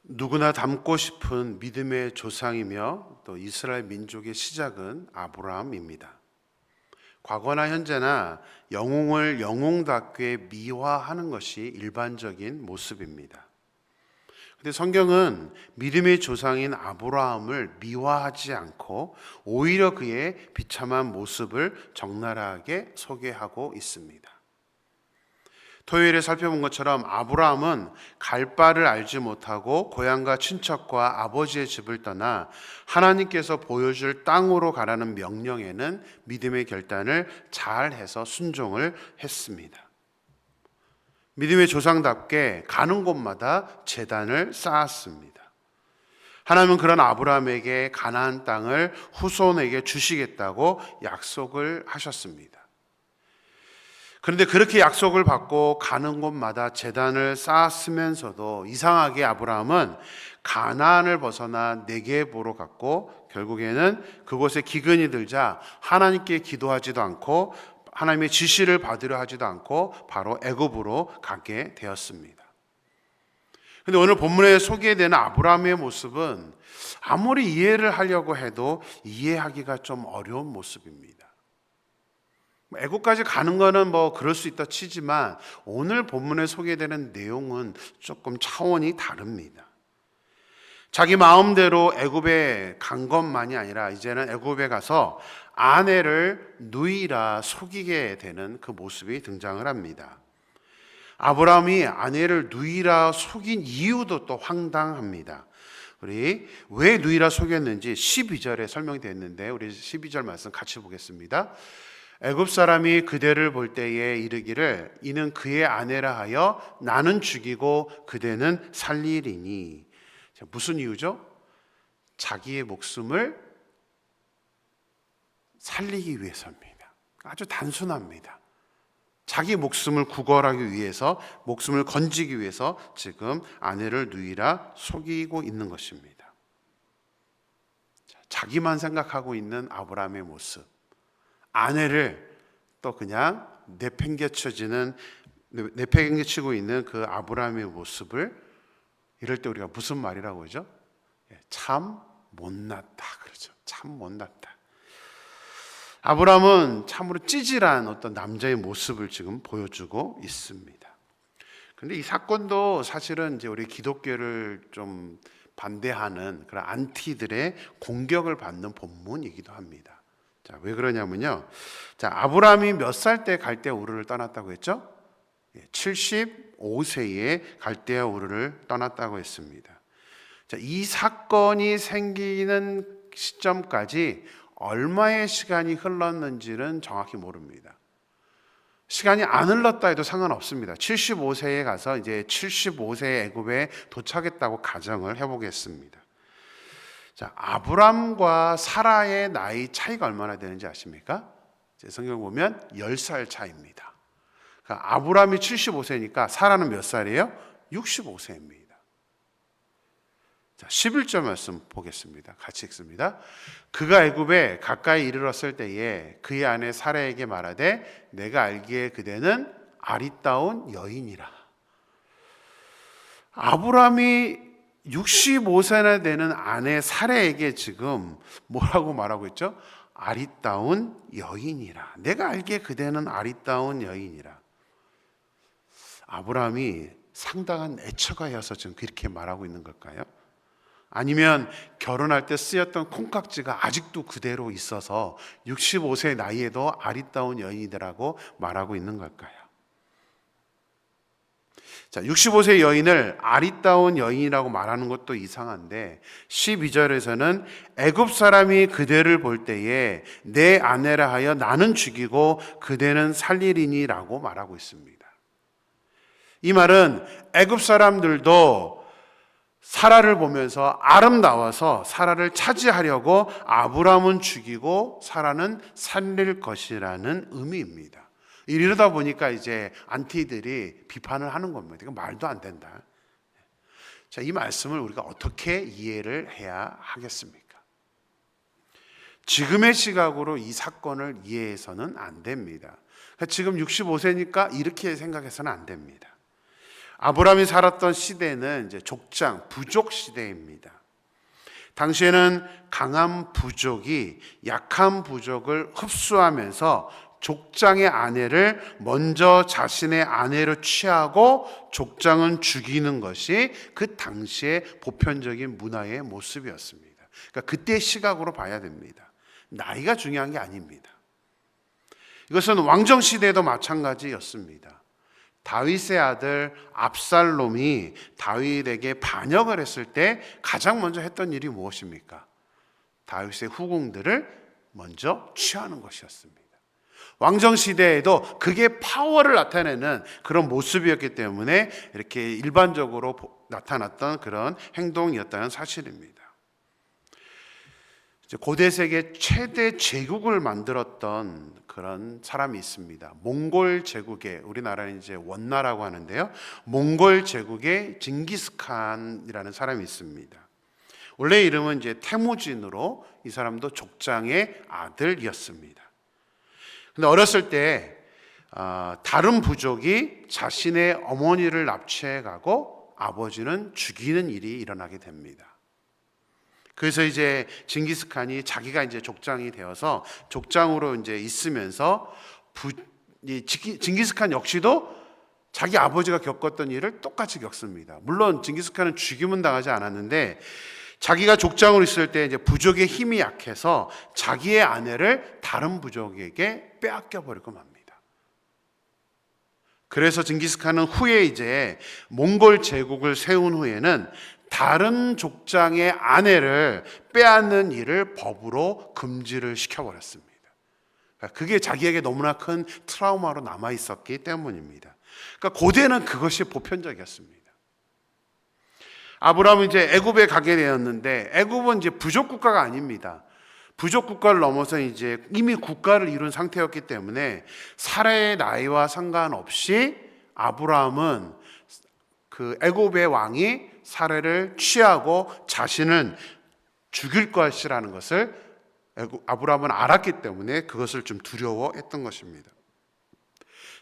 누구나 닮고 싶은 믿음의 조상이며 또 이스라엘 민족의 시작은 아브라함입니다. 과거나 현재나 영웅을 영웅답게 미화하는 것이 일반적인 모습입니다. 근데 성경은 믿음의 조상인 아브라함을 미화하지 않고 오히려 그의 비참한 모습을 적나라하게 소개하고 있습니다. 토요일에 살펴본 것처럼 아브라함은 갈 바를 알지 못하고 고향과 친척과 아버지의 집을 떠나 하나님께서 보여줄 땅으로 가라는 명령에는 믿음의 결단을 잘해서 순종을 했습니다. 믿음의 조상답게 가는 곳마다 제단을 쌓았습니다. 하나님은 그런 아브라함에게 가나안 땅을 후손에게 주시겠다고 약속을 하셨습니다. 그런데 그렇게 약속을 받고 가는 곳마다 제단을 쌓았으면서도 이상하게 아브라함은 가나안을 벗어나 네게보로 갔고 결국에는 그곳에 기근이 들자 하나님께 기도하지도 않고 하나님의 지시를 받으려 하지도 않고 바로 애굽으로 가게 되었습니다. 그런데 오늘 본문에 소개되는 아브라함의 모습은 아무리 이해를 하려고 해도 이해하기가 좀 어려운 모습입니다. 애국까지 가는 거는 뭐 그럴 수 있다 치지만 오늘 본문에 소개되는 내용은 조금 차원이 다릅니다. 자기 마음대로 애굽에 간 것만이 아니라 이제는 애굽에 가서 아내를 누이라 속이게 되는 그 모습이 등장을 합니다. 아브라함이 아내를 누이라 속인 이유도 또 황당합니다. 우리 왜 누이라 속였는지 12절에 설명이 되어 있는데 우리 12절 말씀 같이 보겠습니다. 애굽 사람이 그대를 볼 때에 이르기를 이는 그의 아내라 하여 나는 죽이고 그대는 살리리니. 무슨 이유죠? 자기의 목숨을 살리기 위해서입니다. 아주 단순합니다. 자기 목숨을 구걸하기 위해서, 목숨을 건지기 위해서 지금 아내를 누이라 속이고 있는 것입니다. 자기만 생각하고 있는 아브라함의 모습, 아내를 또 그냥 내팽개치고 있는 그 아브라함의 모습을 이럴 때 우리가 무슨 말이라고 하죠? 참 못났다 그러죠. 참 못났다. 아브라함은 참으로 찌질한 어떤 남자의 모습을 지금 보여주고 있습니다. 그런데 이 사건도 사실은 이제 우리 기독교를 좀 반대하는 그런 안티들의 공격을 받는 본문이기도 합니다. 자, 왜 그러냐면요. 자, 아브라함이 몇 살 때 갈대아 우르를 떠났다고 했죠? 75세에 갈대아 우르를 떠났다고 했습니다. 자, 이 사건이 생기는 시점까지 얼마의 시간이 흘렀는지는 정확히 모릅니다. 시간이 안 흘렀다 해도 상관없습니다. 75세에 가서 이제 75세의 애굽에 도착했다고 가정을 해보겠습니다. 자, 아브람과 사라의 나이 차이가 얼마나 되는지 아십니까? 성경 보면 10살 차이입니다. 그러니까 아브람이 75세니까 사라는 몇 살이에요? 65세입니다. 자, 11절 말씀 보겠습니다. 같이 읽습니다. 그가 애굽에 가까이 이르렀을 때에 그의 아내 사라에게 말하되 내가 알기에 그대는 아리따운 여인이라. 아브람이 65세나 되는 아내 사라에게 지금 뭐라고 말하고 있죠? 아리따운 여인이라. 내가 알기에 그대는 아리따운 여인이라. 아브라함이 상당한 애처가여서 지금 그렇게 말하고 있는 걸까요? 아니면 결혼할 때 쓰였던 콩깍지가 아직도 그대로 있어서 65세 나이에도 아리따운 여인이라고 말하고 있는 걸까요? 자, 65세 여인을 아리따운 여인이라고 말하는 것도 이상한데 12절에서는 애굽 사람이 그대를 볼 때에 내 아내라 하여 나는 죽이고 그대는 살리리니라고 말하고 있습니다. 이 말은 애굽 사람들도 사라를 보면서 아름다워서 사라를 차지하려고 아브람은 죽이고 사라는 살릴 것이라는 의미입니다. 이러다 보니까 이제 안티들이 비판을 하는 겁니다. 이거 말도 안 된다. 자, 이 말씀을 우리가 어떻게 이해를 해야 하겠습니까? 지금의 시각으로 이 사건을 이해해서는 안 됩니다. 지금 65세니까 이렇게 생각해서는 안 됩니다. 아브라함이 살았던 시대는 이제 족장, 부족 시대입니다. 당시에는 강한 부족이 약한 부족을 흡수하면서 족장의 아내를 먼저 자신의 아내로 취하고 족장은 죽이는 것이 그 당시의 보편적인 문화의 모습이었습니다. 그러니까 그때의 시각으로 봐야 됩니다. 나이가 중요한 게 아닙니다. 이것은 왕정 시대에도 마찬가지였습니다. 다윗의 아들 압살롬이 다윗에게 반역을 했을 때 가장 먼저 했던 일이 무엇입니까? 다윗의 후궁들을 먼저 취하는 것이었습니다. 왕정 시대에도 그게 파워를 나타내는 그런 모습이었기 때문에 이렇게 일반적으로 나타났던 그런 행동이었다는 사실입니다. 고대 세계 최대 제국을 만들었던 그런 사람이 있습니다. 몽골 제국의, 우리나라는 이제 원나라고 하는데요, 몽골 제국의 징기스칸이라는 사람이 있습니다. 원래 이름은 이제 태무진으로, 이 사람도 족장의 아들이었습니다. 근데 어렸을 때 다른 부족이 자신의 어머니를 납치해 가고 아버지는 죽이는 일이 일어나게 됩니다. 그래서 이제 징기스칸이 자기가 이제 족장이 되어서 족장으로 이제 있으면서 징기스칸 역시도 자기 아버지가 겪었던 일을 똑같이 겪습니다. 물론 징기스칸은 죽임은 당하지 않았는데 자기가 족장으로 있을 때 이제 부족의 힘이 약해서 자기의 아내를 다른 부족에게 빼앗겨 버리고 맙니다. 그래서 징기스칸은 후에 이제 몽골 제국을 세운 후에는 다른 족장의 아내를 빼앗는 일을 법으로 금지를 시켜버렸습니다. 그게 자기에게 너무나 큰 트라우마로 남아 있었기 때문입니다. 그러니까 고대는 그것이 보편적이었습니다. 아브라함은 이제 애굽에 가게 되었는데 애굽은 이제 부족 국가가 아닙니다. 부족 국가를 넘어서 이제 이미 국가를 이룬 상태였기 때문에 사라의 나이와 상관없이 아브라함은 그 애굽의 왕이 사라를 취하고 자신은 죽일 것이라는 것을 아브라함은 알았기 때문에 그것을 좀 두려워했던 것입니다.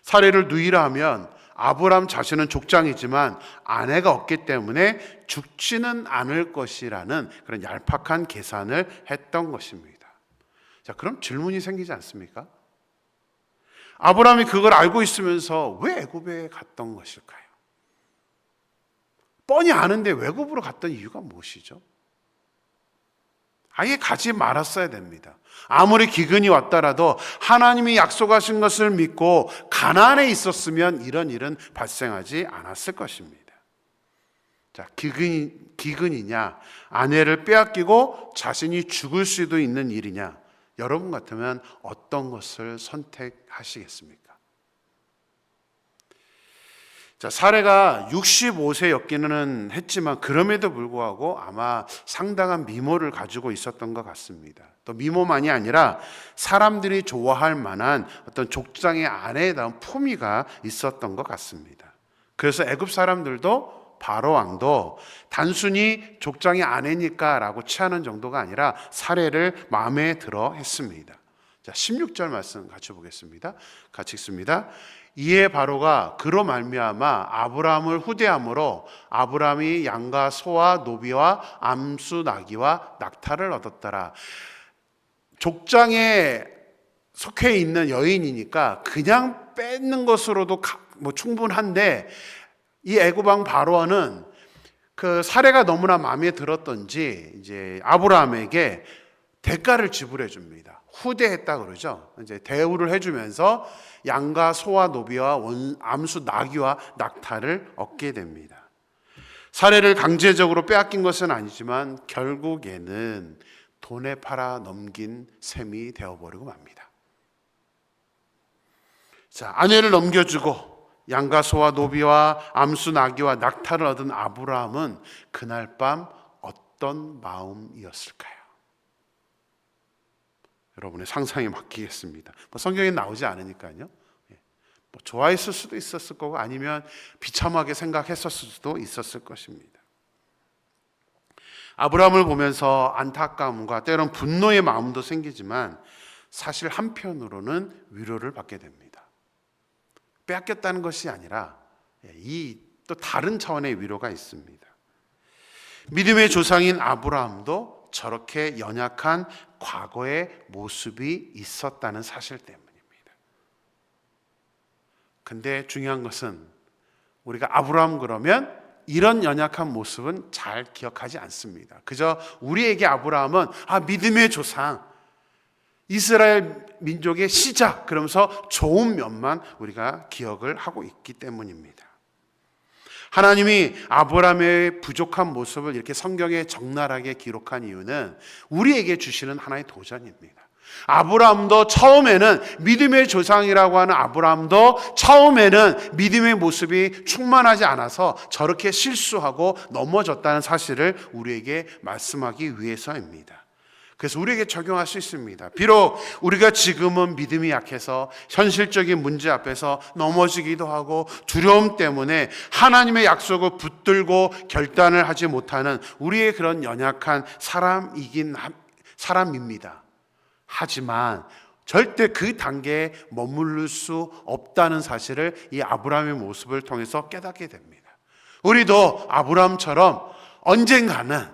사라를 누이라 하면 아브라함 자신은 족장이지만 아내가 없기 때문에 죽지는 않을 것이라는 그런 얄팍한 계산을 했던 것입니다. 자, 그럼 질문이 생기지 않습니까? 아브라함이 그걸 알고 있으면서 왜 애굽에 갔던 것일까요? 뻔히 아는데 애굽으로 갔던 이유가 무엇이죠? 아예 가지 말았어야 됩니다. 아무리 기근이 왔더라도 하나님이 약속하신 것을 믿고 가나안에 있었으면 이런 일은 발생하지 않았을 것입니다. 자, 기근이냐, 아내를 빼앗기고 자신이 죽을 수도 있는 일이냐, 여러분 같으면 어떤 것을 선택하시겠습니까? 자, 사례가 65세였기는 했지만 그럼에도 불구하고 아마 상당한 미모를 가지고 있었던 것 같습니다. 또 미모만이 아니라 사람들이 좋아할 만한 어떤 족장의 아내에 대한 품위가 있었던 것 같습니다. 그래서 애굽 사람들도 바로 왕도 단순히 족장의 아내니까 라고 취하는 정도가 아니라 사례를 마음에 들어 했습니다. 자, 16절 말씀 같이 보겠습니다. 같이 읽습니다. 이에 바로가 그로 말미암아 아브라함을 후대함으로 아브라함이 양과 소와 노비와 암수 나귀와 낙타를 얻었더라. 족장에 속해 있는 여인이니까 그냥 뺏는 것으로도 뭐 충분한데 이 애굽 왕 바로는 그 사례가 너무나 마음에 들었던지 이제 아브라함에게 대가를 지불해 줍니다. 후대했다 그러죠. 이제 대우를 해주면서 양과 소와 노비와 암수 나귀와 낙타를 얻게 됩니다. 사례를 강제적으로 빼앗긴 것은 아니지만 결국에는 돈에 팔아 넘긴 셈이 되어버리고 맙니다. 자, 아내를 넘겨주고 양과 소와 노비와 암수 나귀와 낙타를 얻은 아브라함은 그날 밤 어떤 마음이었을까요? 여러분의 상상에 맡기겠습니다. 성경에 나오지 않으니까요. 좋아했을 수도 있었을 거고 아니면 비참하게 생각했을 수도 있었을 것입니다. 아브라함을 보면서 안타까움과 때론 분노의 마음도 생기지만 사실 한편으로는 위로를 받게 됩니다. 빼앗겼다는 것이 아니라 이 또 다른 차원의 위로가 있습니다. 믿음의 조상인 아브라함도 저렇게 연약한 과거의 모습이 있었다는 사실 때문입니다. 근데 중요한 것은 우리가 아브라함 그러면 이런 연약한 모습은 잘 기억하지 않습니다. 그저 우리에게 아브라함은 믿음의 조상, 이스라엘 민족의 시작, 그러면서 좋은 면만 우리가 기억을 하고 있기 때문입니다. 하나님이 아브라함의 부족한 모습을 이렇게 성경에 적나라하게 기록한 이유는 우리에게 주시는 하나의 도전입니다. 아브라함도 처음에는 믿음의 조상이라고 하는 아브라함도 처음에는 믿음의 모습이 충만하지 않아서 저렇게 실수하고 넘어졌다는 사실을 우리에게 말씀하기 위해서입니다. 그래서 우리에게 적용할 수 있습니다. 비록 우리가 지금은 믿음이 약해서 현실적인 문제 앞에서 넘어지기도 하고 두려움 때문에 하나님의 약속을 붙들고 결단을 하지 못하는 우리의 그런 연약한 사람입니다. 하지만 절대 그 단계에 머무를 수 없다는 사실을 이 아브라함의 모습을 통해서 깨닫게 됩니다. 우리도 아브라함처럼 언젠가는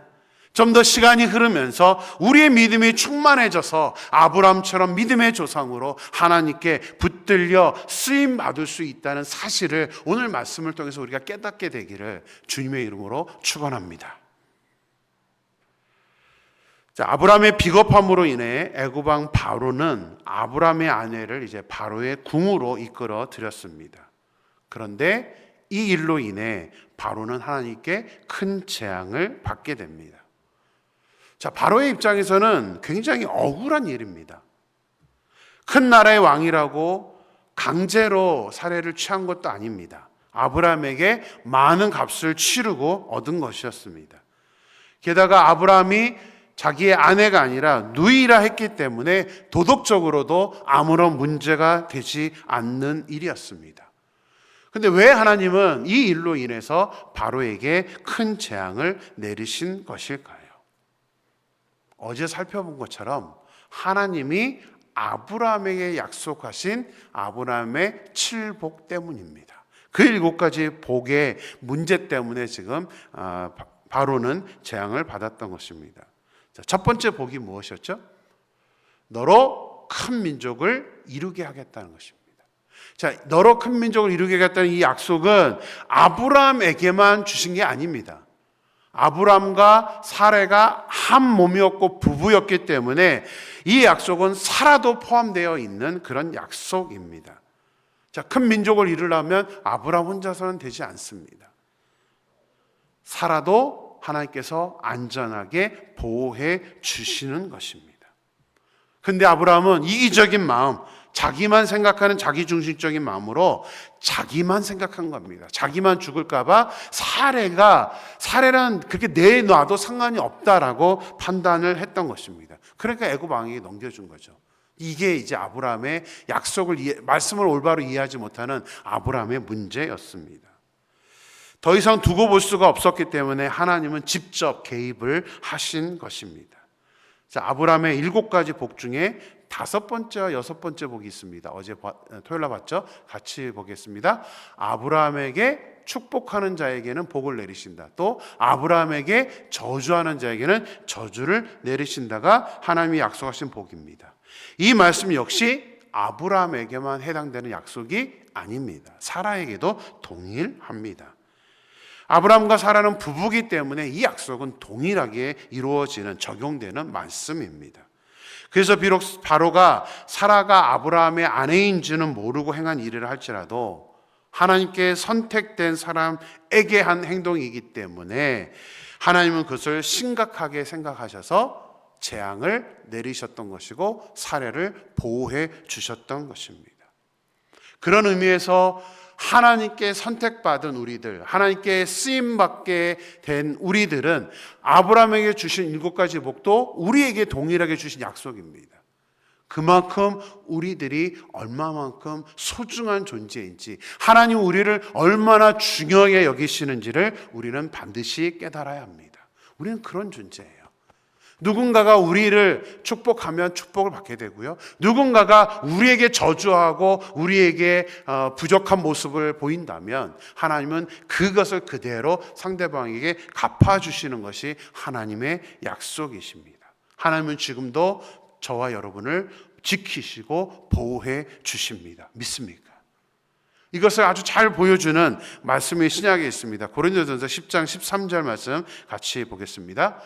좀 더 시간이 흐르면서 우리의 믿음이 충만해져서 아브라함처럼 믿음의 조상으로 하나님께 붙들려 쓰임 받을 수 있다는 사실을 오늘 말씀을 통해서 우리가 깨닫게 되기를 주님의 이름으로 축원합니다. 아브라함의 비겁함으로 인해 애굽 왕 바로는 아브라함의 아내를 이제 바로의 궁으로 이끌어 들였습니다. 그런데 이 일로 인해 바로는 하나님께 큰 재앙을 받게 됩니다. 바로의 입장에서는 굉장히 억울한 일입니다. 큰 나라의 왕이라고 강제로 살해를 취한 것도 아닙니다. 아브라함에게 많은 값을 치르고 얻은 것이었습니다. 게다가 아브라함이 자기의 아내가 아니라 누이라 했기 때문에 도덕적으로도 아무런 문제가 되지 않는 일이었습니다. 그런데 왜 하나님은 이 일로 인해서 바로에게 큰 재앙을 내리신 것일까요? 어제 살펴본 것처럼 하나님이 아브라함에게 약속하신 아브라함의 칠복 때문입니다. 그 7가지 복의 문제 때문에 지금 바로는 재앙을 받았던 것입니다. 첫 번째 복이 무엇이었죠? 너로 큰 민족을 이루게 하겠다는 것입니다. 너로 큰 민족을 이루게 하겠다는 이 약속은 아브라함에게만 주신 게 아닙니다. 아브라함과 사레가 한 몸이었고 부부였기 때문에 이 약속은 사라도 포함되어 있는 그런 약속입니다. 큰 민족을 이루려면 아브라함 혼자서는 되지 않습니다. 사라도 하나님께서 안전하게 보호해 주시는 것입니다. 그런데 아브라함은 이기적인 마음, 자기만 생각하는 자기중심적인 마음으로 자기만 생각한 겁니다. 자기만 죽을까 봐 사례는 그렇게 내놔도 상관이 없다라고 판단을 했던 것입니다. 그러니까 애굽 왕에게 넘겨준 거죠. 이게 이제 아브라함의 말씀을 올바로 이해하지 못하는 아브라함의 문제였습니다. 더 이상 두고 볼 수가 없었기 때문에 하나님은 직접 개입을 하신 것입니다. 아브라함의 7가지 복 중에 5번째와 6번째 복이 있습니다. 어제 토요일 날 봤죠? 같이 보겠습니다. 아브라함에게 축복하는 자에게는 복을 내리신다. 또 아브라함에게 저주하는 자에게는 저주를 내리신다가 하나님이 약속하신 복입니다. 이 말씀 역시 아브라함에게만 해당되는 약속이 아닙니다. 사라에게도 동일합니다. 아브라함과 사라는 부부이기 때문에 이 약속은 동일하게 이루어지는, 적용되는 말씀입니다. 그래서 비록 바로가 사라가 아브라함의 아내인지는 모르고 행한 일을 할지라도 하나님께 선택된 사람에게 한 행동이기 때문에 하나님은 그것을 심각하게 생각하셔서 재앙을 내리셨던 것이고 사례를 보호해 주셨던 것입니다. 그런 의미에서 하나님께 선택받은 우리들, 하나님께 쓰임받게 된 우리들은 아브라함에게 주신 7가지 복도 우리에게 동일하게 주신 약속입니다. 그만큼 우리들이 얼마만큼 소중한 존재인지, 하나님 우리를 얼마나 중요하게 여기시는지를 우리는 반드시 깨달아야 합니다. 우리는 그런 존재예요. 누군가가 우리를 축복하면 축복을 받게 되고요. 누군가가 우리에게 저주하고 우리에게 부족한 모습을 보인다면 하나님은 그것을 그대로 상대방에게 갚아주시는 것이 하나님의 약속이십니다. 하나님은 지금도 저와 여러분을 지키시고 보호해 주십니다. 믿습니까? 이것을 아주 잘 보여주는 말씀이 신약에 있습니다. 고린도전서 10장 13절 말씀 같이 보겠습니다.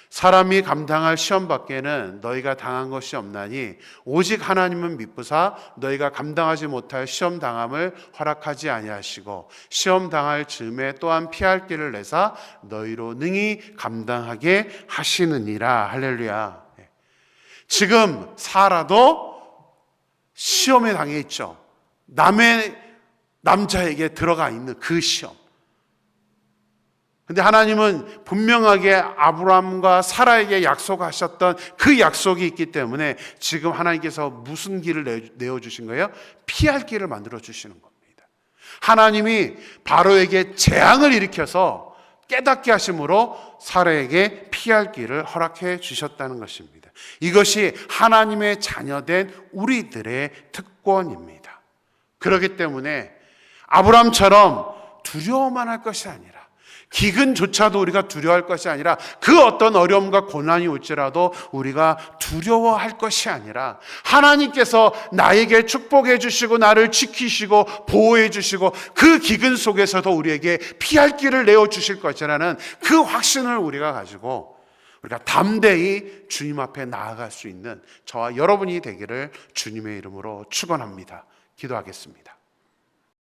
사람이 감당할 시험 밖에는 너희가 당한 것이 없나니 오직 하나님은 미쁘사 너희가 감당하지 못할 시험 당함을 허락하지 아니하시고 시험 당할 즈음에 또한 피할 길을 내사 너희로 능히 감당하게 하시느니라. 할렐루야. 지금 사라도 시험에 당해 있죠. 남의 남자에게 들어가 있는 그 시험. 근데 하나님은 분명하게 아브라함과 사라에게 약속하셨던 그 약속이 있기 때문에 지금 하나님께서 무슨 길을 내어주신 거예요? 피할 길을 만들어 주시는 겁니다. 하나님이 바로에게 재앙을 일으켜서 깨닫게 하심으로 사라에게 피할 길을 허락해 주셨다는 것입니다. 이것이 하나님의 자녀된 우리들의 특권입니다. 그렇기 때문에 아브라함처럼 두려워만 할 것이 아니라, 기근조차도 우리가 두려워할 것이 아니라, 그 어떤 어려움과 고난이 올지라도 우리가 두려워할 것이 아니라 하나님께서 나에게 축복해 주시고 나를 지키시고 보호해 주시고 그 기근 속에서도 우리에게 피할 길을 내어 주실 것이라는 그 확신을 우리가 가지고 우리가 담대히 주님 앞에 나아갈 수 있는 저와 여러분이 되기를 주님의 이름으로 축원합니다. 기도하겠습니다.